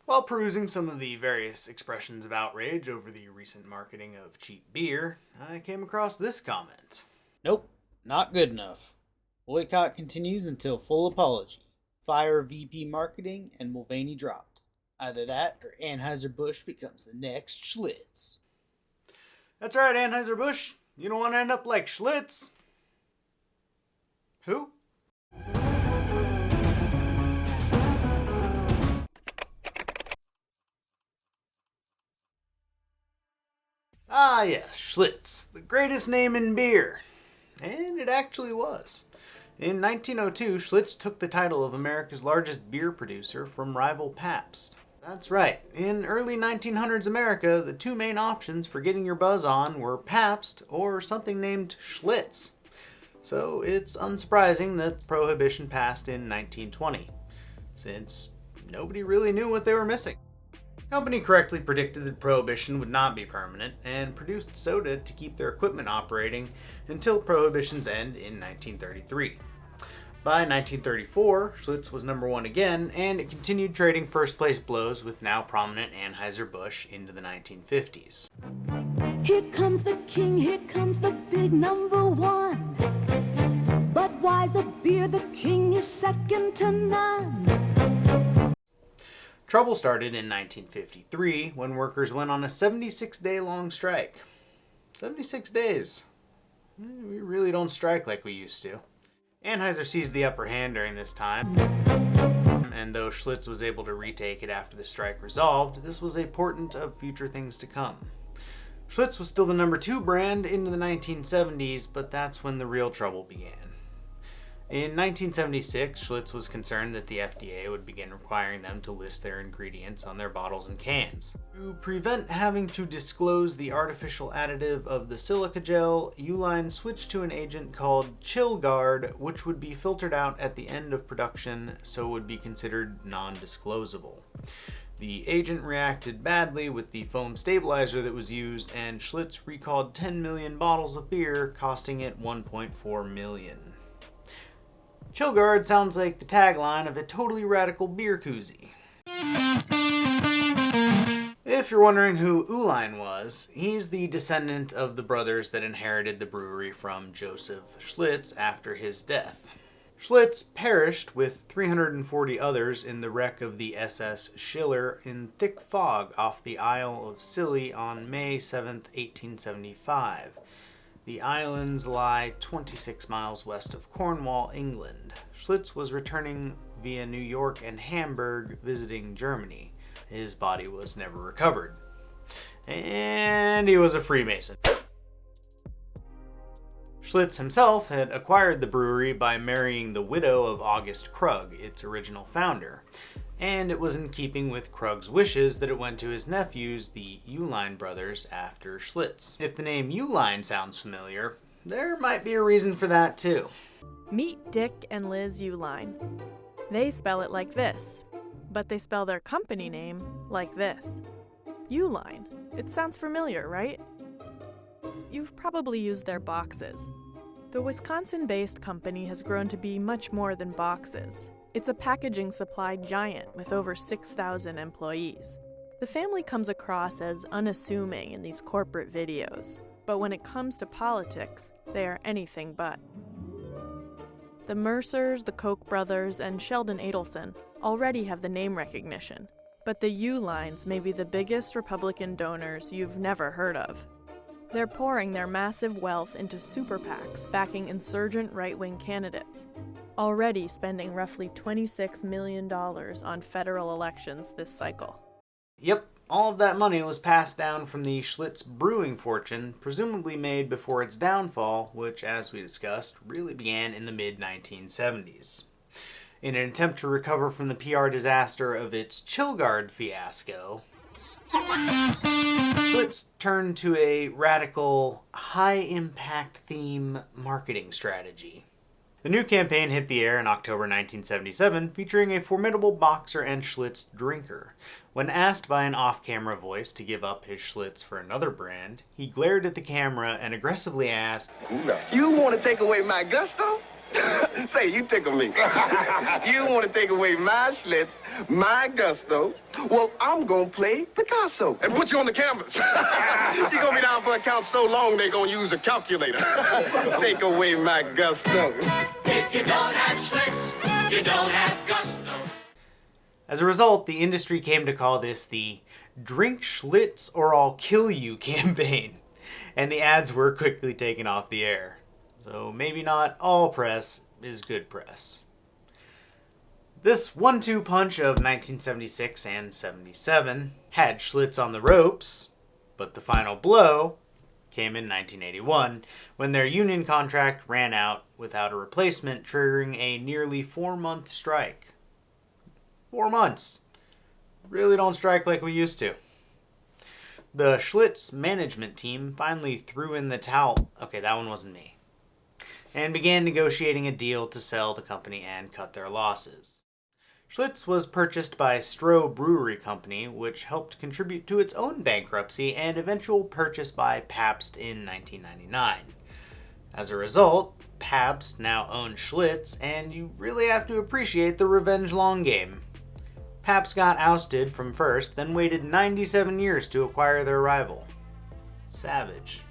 While perusing some of the various expressions of outrage over the recent marketing of cheap beer, I came across this comment. Nope, not good enough. Boycott continues until full apology. Fire VP Marketing and Mulvaney dropped. Either that or Anheuser-Busch becomes the next Schlitz. That's right, Anheuser-Busch. You don't want to end up like Schlitz. Who? Ah yes, Schlitz, the greatest name in beer. And it actually was. In 1902, Schlitz took the title of America's largest beer producer from rival Pabst. That's right, in early 1900s America, the two main options for getting your buzz on were Pabst or something named Schlitz. So it's unsurprising that Prohibition passed in 1920, since nobody really knew what they were missing. The company correctly predicted that Prohibition would not be permanent and produced soda to keep their equipment operating until Prohibition's end in 1933. By 1934, Schlitz was number one again, and it continued trading first-place blows with now prominent Anheuser-Busch into the 1950s. Here comes the king, here comes the big number one. Budweiser beer, the king is second to none. Trouble started in 1953 when workers went on a 76-day-long strike. 76 days. We really don't strike like we used to. Anheuser seized the upper hand during this time, and though Schlitz was able to retake it after the strike resolved, this was a portent of future things to come. Schlitz was still the number 2 brand into the 1970s, but that's when the real trouble began. In 1976, Schlitz was concerned that the FDA would begin requiring them to list their ingredients on their bottles and cans. To prevent having to disclose the artificial additive of the silica gel, Uihlein switched to an agent called ChillGuard, which would be filtered out at the end of production, so would be considered non-disclosable. The agent reacted badly with the foam stabilizer that was used, and Schlitz recalled 10 million bottles of beer, costing it $1.4 million. ChillGuard sounds like the tagline of a totally radical beer koozie. If you're wondering who Uihlein was, he's the descendant of the brothers that inherited the brewery from Joseph Schlitz after his death. Schlitz perished with 340 others in the wreck of the SS Schiller in thick fog off the Isle of Scilly on May 7, 1875. The islands lie 26 miles west of Cornwall, England. Schlitz was returning via New York and Hamburg, visiting Germany. His body was never recovered. And he was a Freemason. Schlitz himself had acquired the brewery by marrying the widow of August Krug, its original founder. And it was in keeping with Krug's wishes that it went to his nephews, the Uihlein brothers, after Schlitz. If the name Uihlein sounds familiar, there might be a reason for that too. Meet Dick and Liz Uihlein. They spell it like this, but they spell their company name like this. Uihlein. It sounds familiar, right? You've probably used their boxes. The Wisconsin-based company has grown to be much more than boxes. It's a packaging supply giant with over 6,000 employees. The family comes across as unassuming in these corporate videos, but when it comes to politics, they are anything but. The Mercers, the Koch brothers, and Sheldon Adelson already have the name recognition, but the Uihleins may be the biggest Republican donors you've never heard of. They're pouring their massive wealth into super PACs backing insurgent right-wing candidates, already spending roughly $26 million on federal elections this cycle. Yep, all of that money was passed down from the Schlitz brewing fortune, presumably made before its downfall, which, as we discussed, really began in the mid-1970s. In an attempt to recover from the PR disaster of its ChillGuard fiasco, Schlitz turned to a radical, high-impact theme marketing strategy. The new campaign hit the air in October 1977, featuring a formidable boxer and Schlitz drinker. When asked by an off-camera voice to give up his Schlitz for another brand, he glared at the camera and aggressively asked, You want to take away my gusto? Say, you tickle me. You want to take away my Schlitz, my gusto. Well, I'm going to play Picasso. And put you on the canvas. You're going to be down for a count so long, they're going to use a calculator. Take away my gusto. If you don't have Schlitz, you don't have gusto. As a result, the industry came to call this the Drink Schlitz or I'll Kill You campaign, and the ads were quickly taken off the air. So maybe not all press is good press. This 1-2 punch of 1976 and 77 had Schlitz on the ropes, but the final blow came in 1981 when their union contract ran out without a replacement, triggering a nearly 4-month strike. 4 months. Really don't strike like we used to. The Schlitz management team finally threw in the towel. Okay, that one wasn't me. And began negotiating a deal to sell the company and cut their losses. Schlitz was purchased by Stroh Brewery Company, which helped contribute to its own bankruptcy and eventual purchase by Pabst in 1999. As a result, Pabst now owns Schlitz, and you really have to appreciate the revenge long game. Pabst got ousted from first, then waited 97 years to acquire their rival. Savage.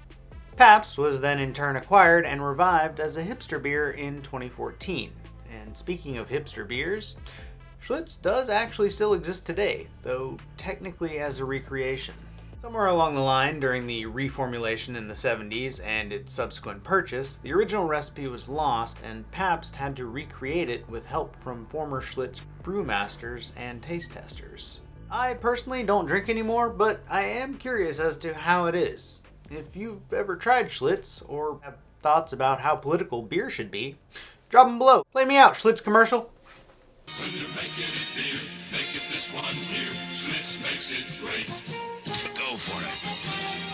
Pabst was then in turn acquired and revived as a hipster beer in 2014. And speaking of hipster beers, Schlitz does actually still exist today, though technically as a recreation. Somewhere along the line, during the reformulation in the 70s and its subsequent purchase, the original recipe was lost and Pabst had to recreate it with help from former Schlitz brewmasters and taste testers. I personally don't drink anymore, but I am curious as to how it is. If you've ever tried Schlitz, or have thoughts about how political beer should be, drop them below. Play me out, Schlitz commercial. When you're making it beer, make it this one here. Schlitz makes it great. Go for it.